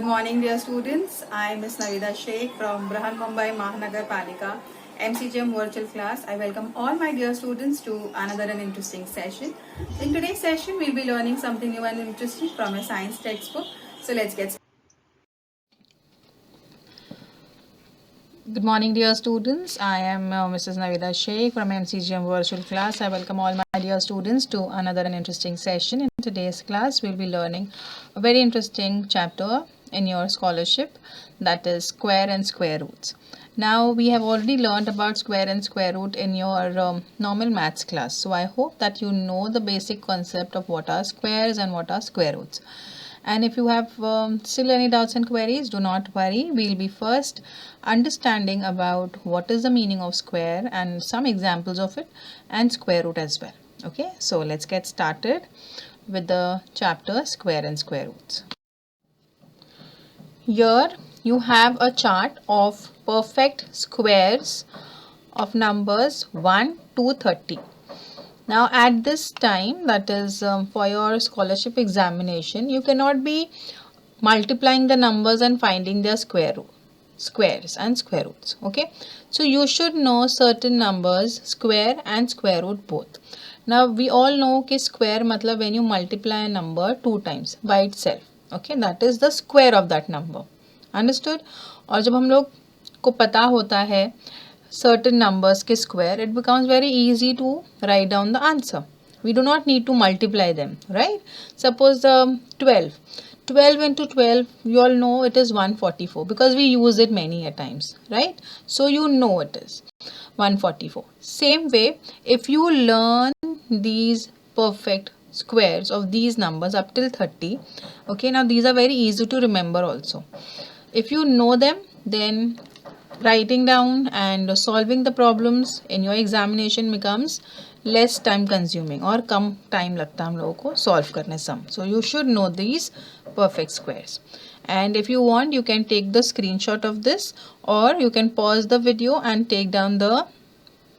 morning, dear students. I am Miss NAVEDA SHAIKH from Brahan Mumbai Mahanagar Palika MCGM virtual class. I welcome all my dear students to another and interesting session. In today's session, we'll be learning something new and interesting from a science textbook. So let's get started. Good morning, dear students. I am Mrs. NAVEDA SHAIKH from MCGM virtual class. I welcome all my dear students to another and interesting session. In today's class, we'll be learning a very interesting chapter in your scholarship, that is square and square roots. Now, we have already learned about square and square root in your normal maths class. So, I hope that you know the basic concept of what are squares and what are square roots. And if you have still any doubts and queries, do not worry. We'll be first understanding about what is the meaning of square and some examples of it and square root as well. Okay, so let's get started with the chapter square and square roots. Here you have a chart of perfect squares of numbers 1 to 30. Now at this time, that is for your scholarship examination, you cannot be multiplying the numbers and finding their squares and square roots. Okay, so you should know certain numbers, square and square root both. Now we all know कि square मतलब when you multiply a number 2 times by itself. Okay, that is the square of that number. Understood? और जब हम लोग को पता होता है certain numbers के square, it becomes very easy to write down the answer. We do not need to multiply them, right? Suppose 12. 12 into 12, you all know it is 144 because we use it many a times, right? So you know it is 144. Same way, if you learn these perfect squares of these numbers up till 30, okay, now these are very easy to remember also. If you know them, then writing down and solving the problems in your examination becomes less time consuming और कम time लगता है हम लोगों को solve करने sum. So you should know these perfect squares. And if you want, you can take the screenshot of this or you can pause the video and take down the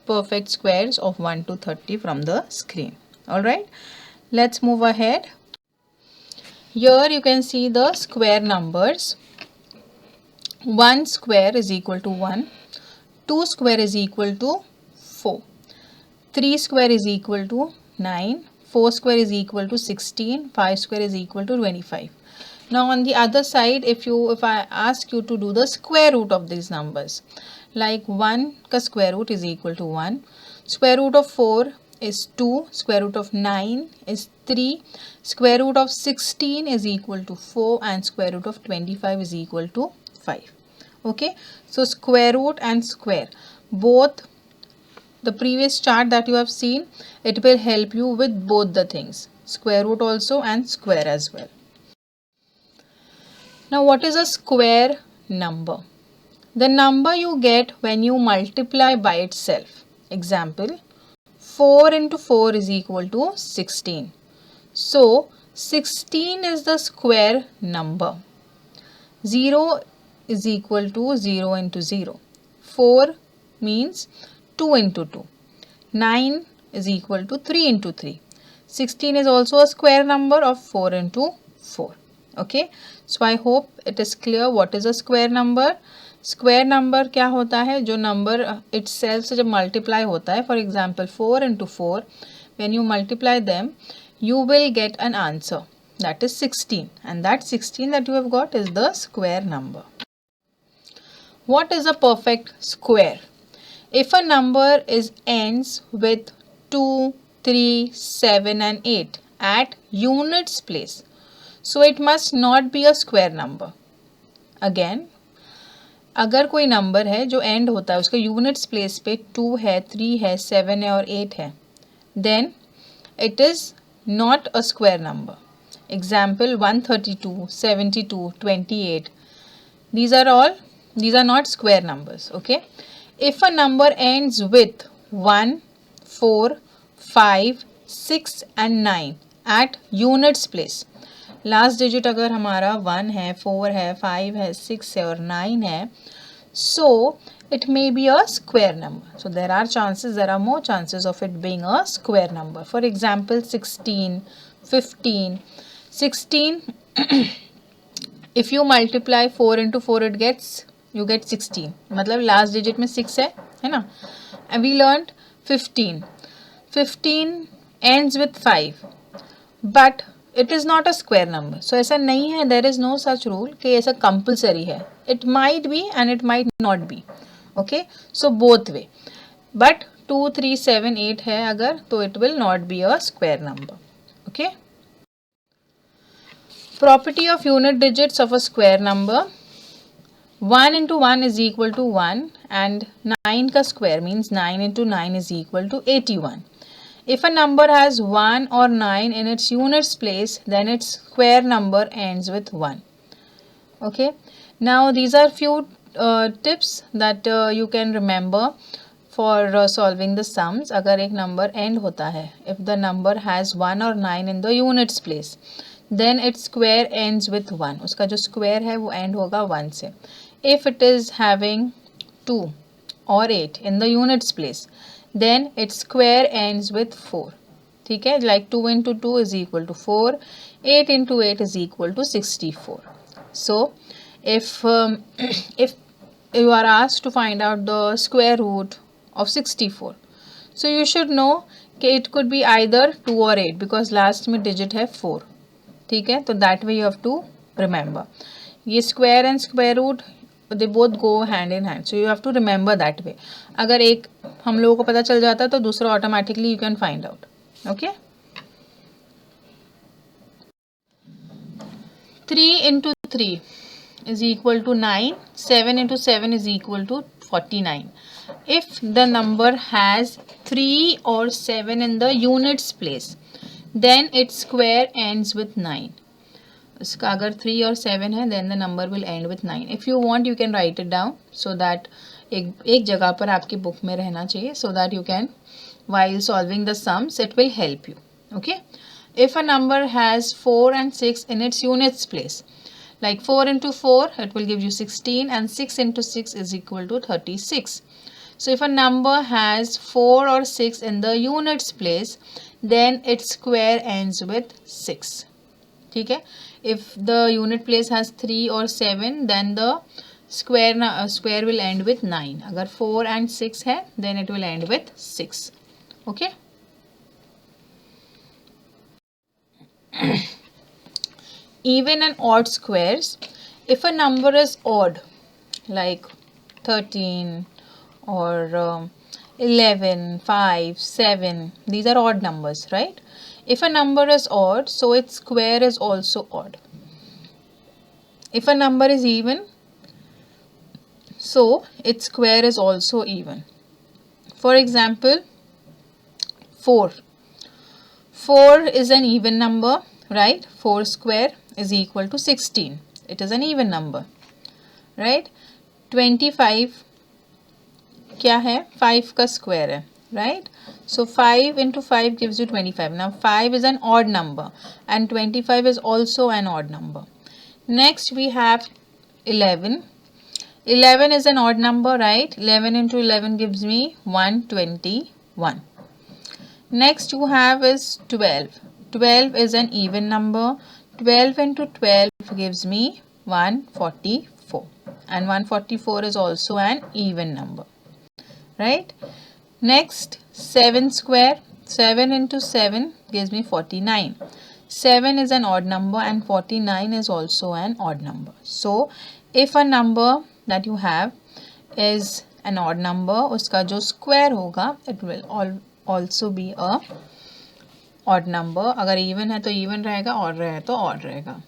perfect squares of 1 to 30 from the screen. Alright, let's move ahead. Here you can see the square numbers. 1 square is equal to 1, 2 square is equal to 4, 3 square is equal to 9, 4 square is equal to 16, 5 square is equal to 25. Now on the other side, if I ask you to do the square root of these numbers, like 1 ka square root is equal to 1, square root of 4 is 2, square root of 9 is 3, square root of 16 is equal to 4 and square root of 25 is equal to 5. Okay, so square root and square, both the previous chart that you have seen, it will help you with both the things, square root also and square as well. Now what is a square number? The number you get when you multiply by itself. Example, 4 into 4 is equal to 16. So 16 is the square number. 0 is equal to 0 into 0. 4 means 2 into 2. 9 is equal to 3 into 3. 16 is also a square number of 4 into 4. Okay, so I hope it is clear what is a square number. Square number क्या होता है, जो number itself से जब multiply होता है, for example 4 into 4, when you multiply them, you will get an answer, that is 16, and that 16 that you have got is the square number. What is a perfect square? If a number ends with 2, 3, 7 and 8 at units place, so it must not be a square number. Again, अगर कोई number है जो and होता है उसका units place पे 2 है, 3 है, 7 है और 8 है, then it is not a square number. Example 132, 72, 28. These are not square numbers. Okay. If a number ends with 1, 4, 5, 6 and 9 at units place, last digit अगर हमारा 1 है, 4 है, 5 है, 6 है और 9 है, so it may be a square number. So there are more chances of it being a square number. For example 16, 15. 16 if you multiply 4 into 4 it gets you get 16, मतलब last digit में 6 है ना. And we learned 15. 15 ends with 5 but it is not a square number. So ऐसा नहीं है, there is no such rule कि ऐसा compulsory है. It might be and it might not be. Okay, so both way. But 2, 3, 7, 8 है अगर तो it will not be a square number. Okay. Property of unit digits of a square number. 1 into 1 is equal to 1 and 9 का square means 9 into 9 is equal to 81. If a number has 1 or 9 in its units place, then its square number ends with 1. Okay. Now these are few tips that you can remember for solving the sums. अगर एक number end होता है, if the number has 1 or 9 in the units place, then its square ends with 1. उसका जो square है वो end होगा 1 से. If it is having 2 or 8 in the units place, then its square ends with 4. ठीक है, like 2 into 2 is equal to 4, 8 into 8 is equal to 64. So if if you are asked to find out the square root of 64, so you should know कि it could be either 2 or 8 because last में digit है 4. ठीक है, तो that way you have to remember. ये square and square root they both go hand in hand, so you have to remember that way. अगर एक हम लोगों को पता चल जाता है तो दूसरा automatically you can find out. Okay. 3 into 3 is equal to 9. 7 into 7 is equal to 49. If the number has 3 or 7 in the units place, then its square ends with 9. इसका अगर 3 और 7 है then the number will end with 9. If you want you can write it down so that एक जगह पर आपकी book में रहना चाहिए, so that you can while solving the sums it will help you. Okay. If a number has 4 and 6 in its units place, like 4 into 4 it will give you 16 and 6 into 6 is equal to 36. So if a number has 4 or 6 in the units place, then its square ends with 6. ठीक है. If the unit place has 3 or 7, then the square will end with 9. अगर 4 and 6 है then it will end with 6. Okay. Even and odd squares. If a number is odd like 13 or 11, 5, 7, these are odd numbers, right? If a number is odd, so its square is also odd. If a number is even, so its square is also even. For example, 4. 4 is an even number, right? 4 square is equal to 16. It is an even number, right? 25 क्या है? 5 का square है, right? So 5 into 5 gives you 25. Now 5 is an odd number and 25 is also an odd number. Next we have 11. 11 is an odd number, right? 11 into 11 gives me 121. Next you have is 12. 12 is an even number. 12 into 12 gives me 144. And 144 is also an even number, right? Next 7 square. 7 into 7 gives me 49. 7 is an odd number and 49 is also an odd number. So if a number that you have is an odd number, उसका जो square होगा it will also be a odd number. अगर even है तो even रहेगा, odd रहे तो odd रहेगा.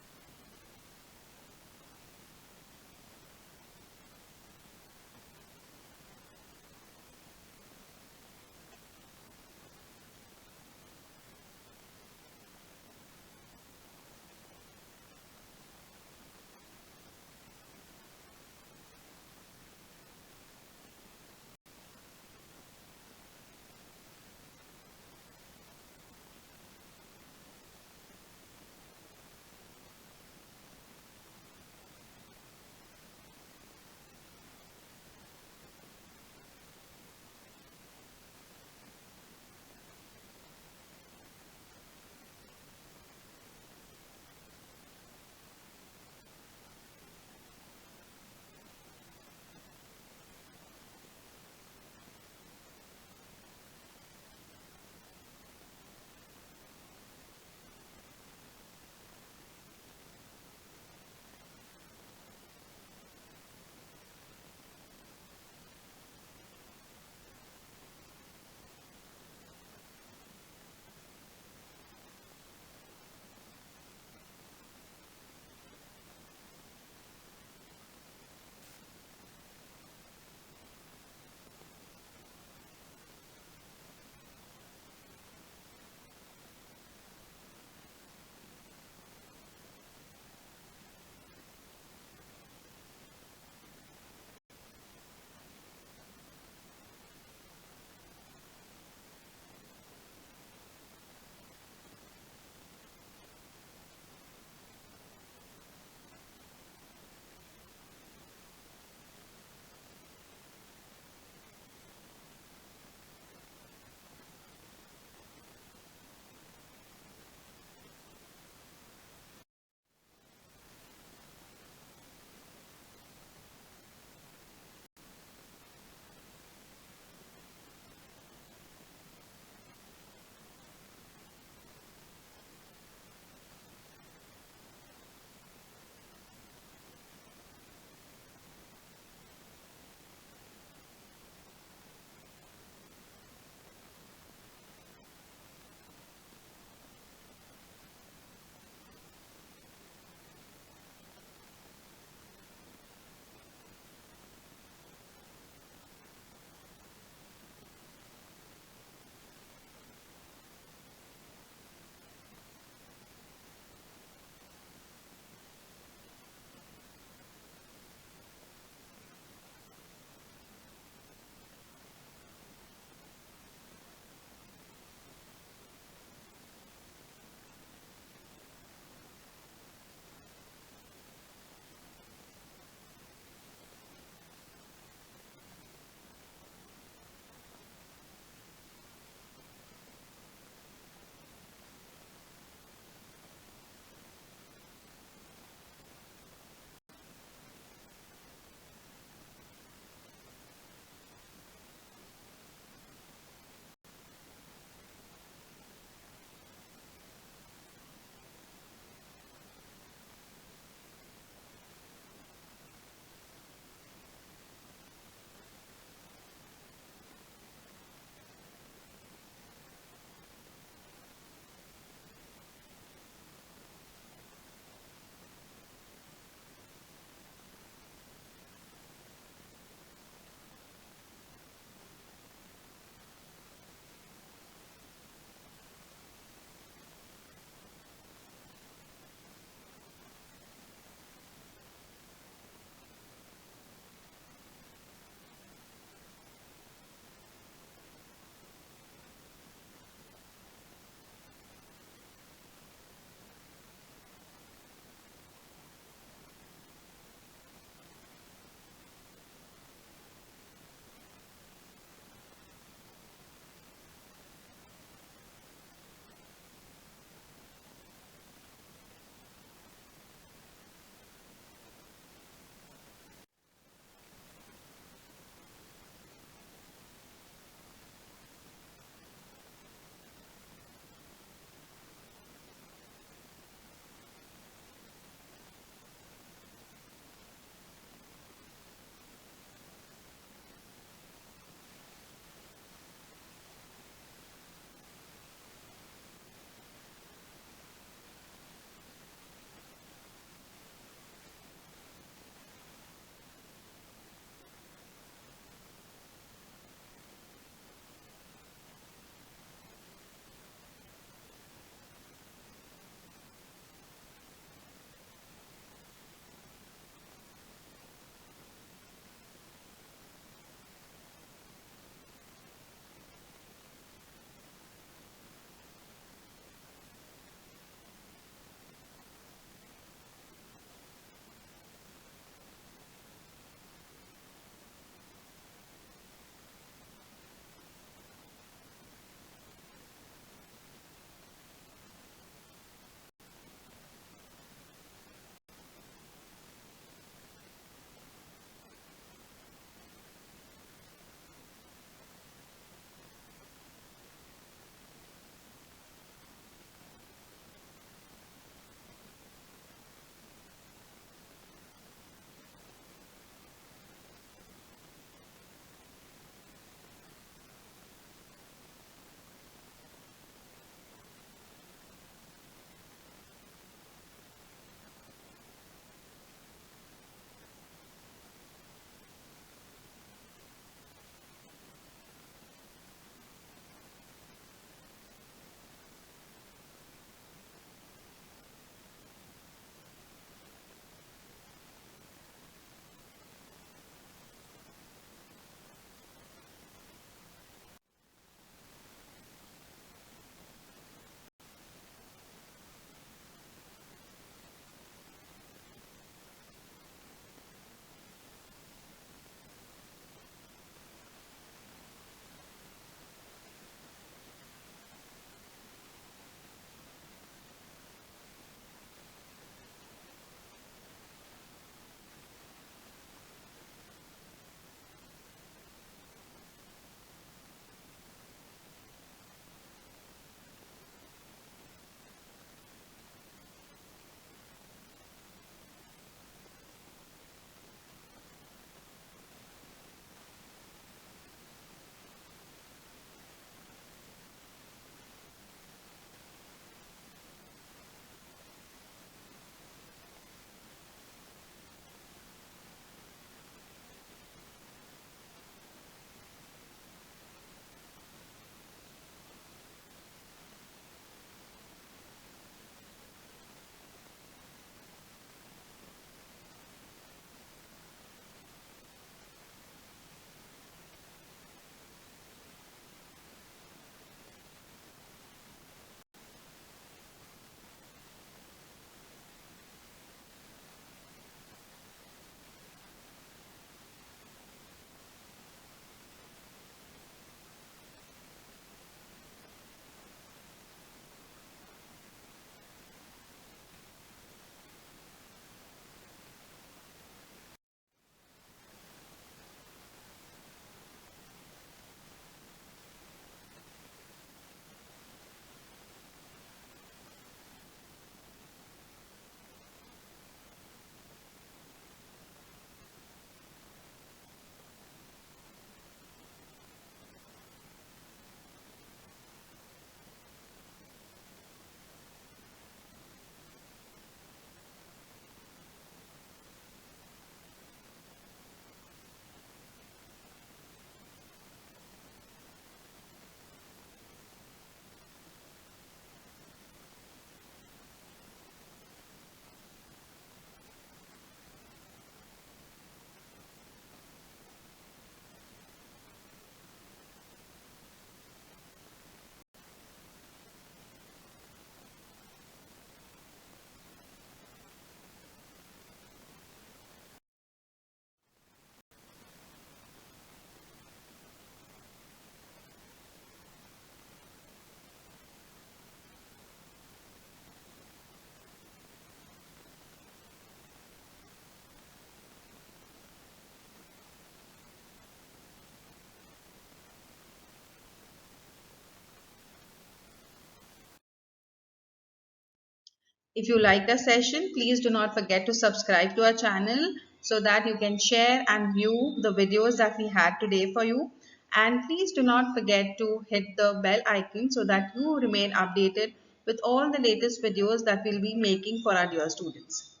If you liked our session, please do not forget to subscribe to our channel so that you can share and view the videos that we had today for you. And please do not forget to hit the bell icon so that you remain updated with all the latest videos that we'll be making for our dear students.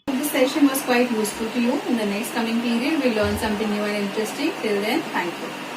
This session was quite useful to you. In the next coming period, we'll learn something new and interesting. Till then, thank you.